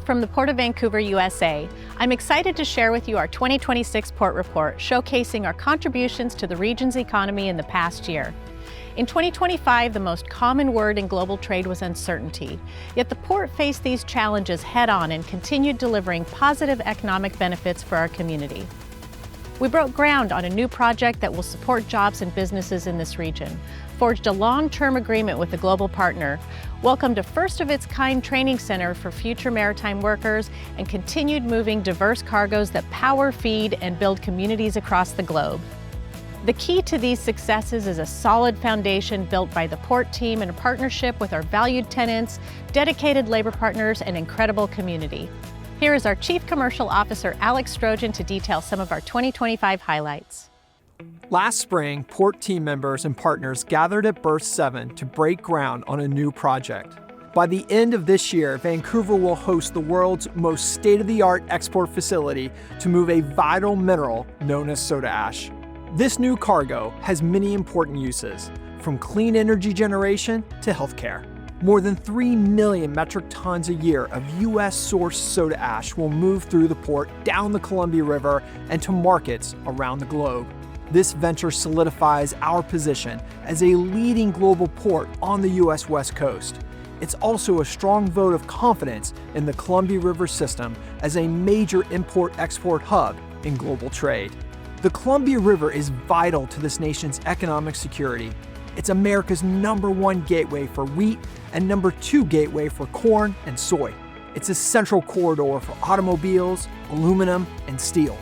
from the Port of Vancouver USA. I'm excited to share with you our 2026 Port Report, showcasing our contributions to the region's economy in the past year. In 2025, the most common word in global trade was uncertainty, yet the port faced these challenges head-on and continued delivering positive economic benefits for our community. We broke ground on a new project that will support jobs and businesses in this region, forged a long-term agreement with a global partner, welcomed a first-of-its-kind training center for future maritime workers, and continued moving diverse cargoes that power, feed, and build communities across the globe. The key to these successes is a solid foundation built by the port team in a partnership with our valued tenants, dedicated labor partners, and incredible community. Here is our Chief Commercial Officer, Alex Strojan, to detail some of our 2025 highlights. Last spring, port team members and partners gathered at Berth 7 to break ground on a new project. By the end of this year, Vancouver will host the world's most state-of-the-art export facility to move a vital mineral known as soda ash. This new cargo has many important uses, from clean energy generation to healthcare. More than 3 million metric tons a year of U.S.-sourced soda ash will move through the port down the Columbia River and to markets around the globe. This venture solidifies our position as a leading global port on the U.S. West Coast. It's also a strong vote of confidence in the Columbia River system as a major import-export hub in global trade. The Columbia River is vital to this nation's economic security. It's America's #1 gateway for wheat and #2 gateway for corn and soy. It's a central corridor for automobiles, aluminum, and steel.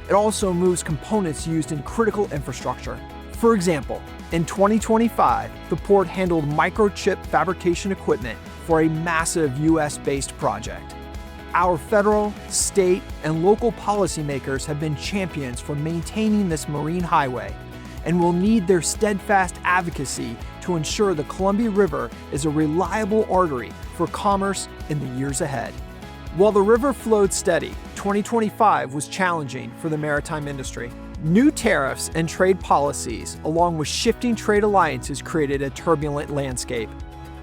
It also moves components used in critical infrastructure. For example, in 2025, the port handled microchip fabrication equipment for a massive US-based project. Our federal, state, and local policymakers have been champions for maintaining this marine highway and will need their steadfast advocacy to ensure the Columbia River is a reliable artery for commerce in the years ahead. While the river flowed steady, 2025 was challenging for the maritime industry. New tariffs and trade policies, along with shifting trade alliances, created a turbulent landscape.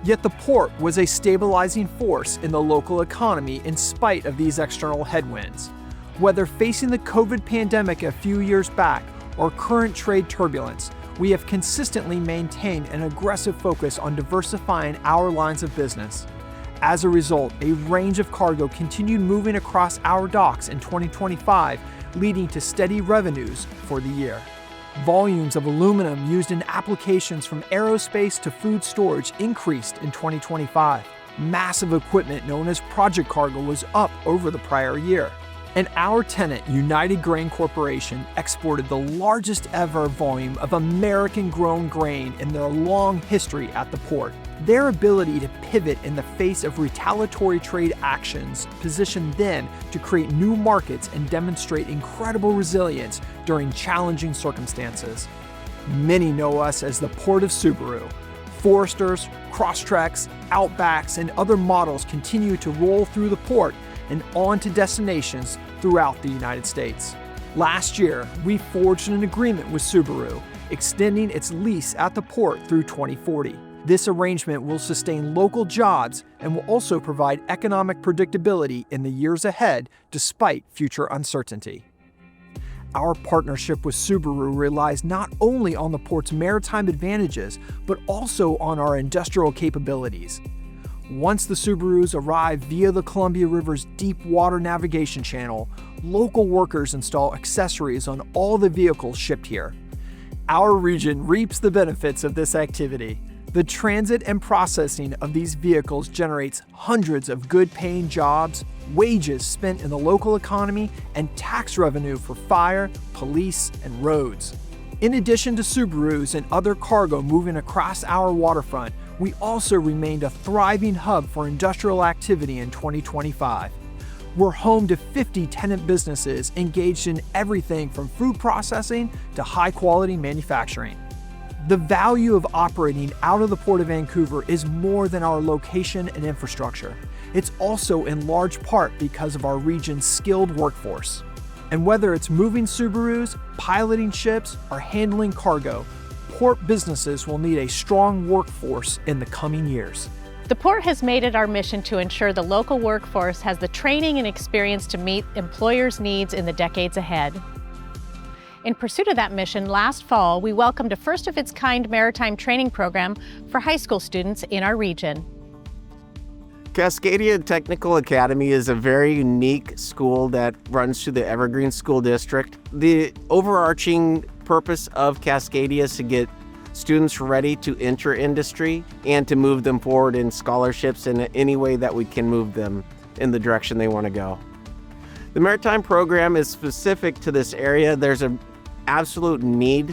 Yet the port was a stabilizing force in the local economy in spite of these external headwinds. Whether facing the COVID pandemic a few years back or current trade turbulence, we have consistently maintained an aggressive focus on diversifying our lines of business. As a result, a range of cargo continued moving across our docks in 2025, leading to steady revenues for the year. Volumes of aluminum used in applications from aerospace to food storage increased in 2025. Massive equipment known as project cargo was up over the prior year. And our tenant, United Grain Corporation, exported the largest ever volume of American-grown grain in their long history at the port. Their ability to pivot in the face of retaliatory trade actions positioned them to create new markets and demonstrate incredible resilience during challenging circumstances. Many know us as the Port of Subaru. Foresters, Crosstreks, Outbacks, and other models continue to roll through the port and on to destinations throughout the United States. Last year, we forged an agreement with Subaru, extending its lease at the port through 2040. This arrangement will sustain local jobs and will also provide economic predictability in the years ahead despite future uncertainty. Our partnership with Subaru relies not only on the port's maritime advantages, but also on our industrial capabilities. Once the Subarus arrive via the Columbia River's deep water navigation channel, local workers install accessories on all the vehicles shipped here. Our region reaps the benefits of this activity. The transit and processing of these vehicles generates hundreds of good-paying jobs, wages spent in the local economy, and tax revenue for fire, police, and roads. In addition to Subarus and other cargo moving across our waterfront, we also remained a thriving hub for industrial activity in 2025. We're home to 50 tenant businesses engaged in everything from food processing to high-quality manufacturing. The value of operating out of the Port of Vancouver is more than our location and infrastructure. It's also in large part because of our region's skilled workforce. And whether it's moving Subarus, piloting ships, or handling cargo, port businesses will need a strong workforce in the coming years. The Port has made it our mission to ensure the local workforce has the training and experience to meet employers' needs in the decades ahead. In pursuit of that mission, last fall, we welcomed a first-of-its-kind maritime training program for high school students in our region. Cascadia Technical Academy is a very unique school that runs through the Evergreen School District. The overarching purpose of Cascadia is to get students ready to enter industry and to move them forward in scholarships in any way that we can move them in the direction they want to go. The maritime program is specific to this area. There's an absolute need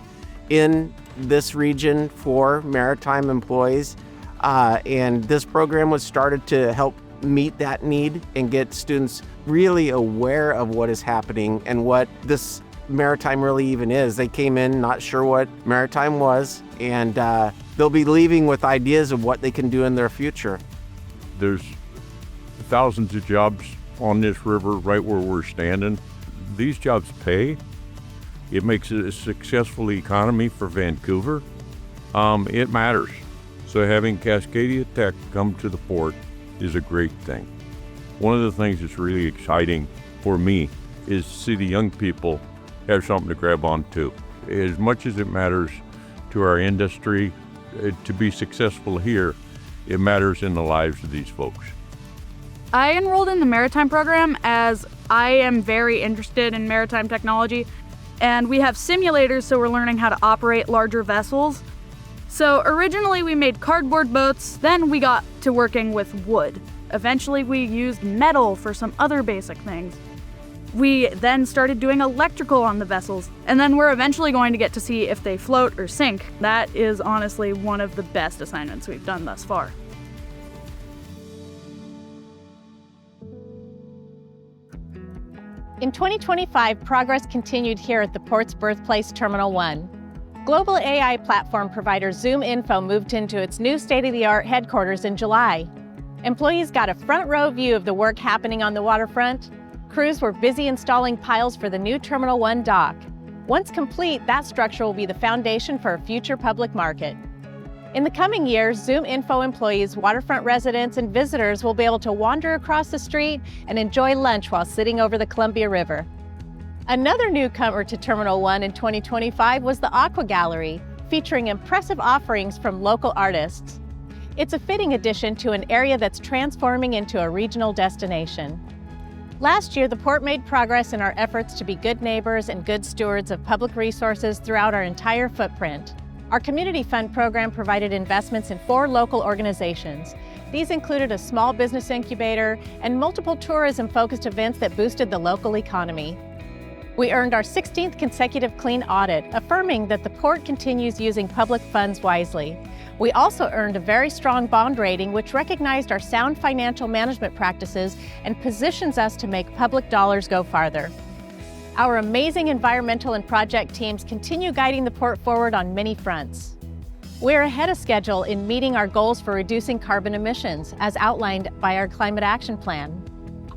in this region for maritime employees. And this program was started to help meet that need and get students really aware of what is happening and what this maritime really even is. They came in not sure what maritime was, and they'll be leaving with ideas of what they can do in their future. There's thousands of jobs on this river right where we're standing. These jobs pay. It makes it a successful economy for Vancouver. It matters. So having Cascadia Tech come to the port is a great thing. One of the things that's really exciting for me is to see the young people have something to grab onto. As much as it matters to our industry to be successful here, it matters in the lives of these folks. I enrolled in the maritime program as I am very interested in maritime technology, and we have simulators, so we're learning how to operate larger vessels. So originally we made cardboard boats, then we got to working with wood. Eventually we used metal for some other basic things. We then started doing electrical on the vessels, and then we're eventually going to get to see if they float or sink. That is honestly one of the best assignments we've done thus far. In 2025, progress continued here at the Port's birthplace, Terminal 1. Global AI platform provider ZoomInfo moved into its new state-of-the-art headquarters in July. Employees got a front-row view of the work happening on the waterfront. Crews were busy installing piles for the new Terminal 1 dock. Once complete, that structure will be the foundation for a future public market. In the coming years, ZoomInfo employees, waterfront residents, and visitors will be able to wander across the street and enjoy lunch while sitting over the Columbia River. Another newcomer to Terminal 1 in 2025 was the Aqua Gallery, featuring impressive offerings from local artists. It's a fitting addition to an area that's transforming into a regional destination. Last year, the Port made progress in our efforts to be good neighbors and good stewards of public resources throughout our entire footprint. Our Community Fund program provided investments in 4 local organizations. These included a small business incubator and multiple tourism-focused events that boosted the local economy. We earned our 16th consecutive clean audit, affirming that the Port continues using public funds wisely. We also earned a very strong bond rating, which recognized our sound financial management practices and positions us to make public dollars go farther. Our amazing environmental and project teams continue guiding the Port forward on many fronts. We're ahead of schedule in meeting our goals for reducing carbon emissions, as outlined by our Climate Action Plan.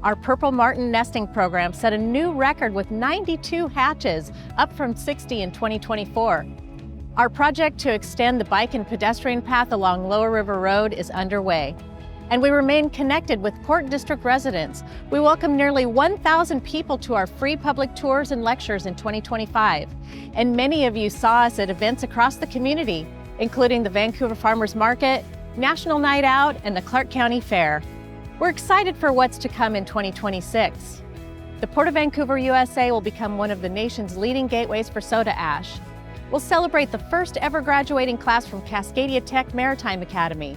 Our Purple Martin nesting program set a new record with 92 hatches, up from 60 in 2024. Our project to extend the bike and pedestrian path along Lower River Road is underway. And we remain connected with Port District residents. We welcomed nearly 1,000 people to our free public tours and lectures in 2025. And many of you saw us at events across the community, including the Vancouver Farmers Market, National Night Out, and the Clark County Fair. We're excited for what's to come in 2026. The Port of Vancouver USA will become one of the nation's leading gateways for soda ash. We'll celebrate the first ever graduating class from Cascadia Tech Maritime Academy.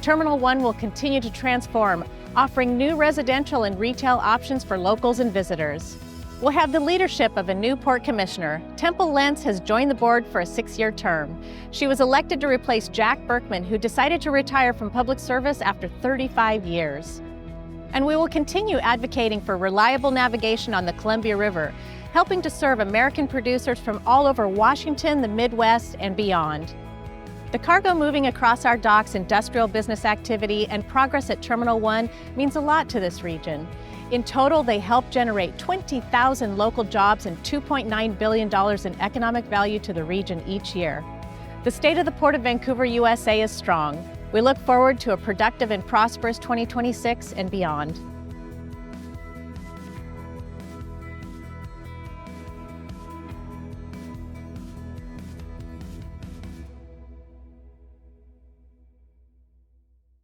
Terminal 1 will continue to transform, offering new residential and retail options for locals and visitors. We'll have the leadership of a new Port Commissioner. Temple Lentz has joined the board for a 6-year term. She was elected to replace Jack Berkman, who decided to retire from public service after 35 years. And we will continue advocating for reliable navigation on the Columbia River, helping to serve American producers from all over Washington, the Midwest, and beyond. The cargo moving across our docks, industrial business activity, and progress at Terminal 1 means a lot to this region. In total, they help generate 20,000 local jobs and $2.9 billion in economic value to the region each year. The state of the Port of Vancouver USA is strong. We look forward to a productive and prosperous 2026 and beyond.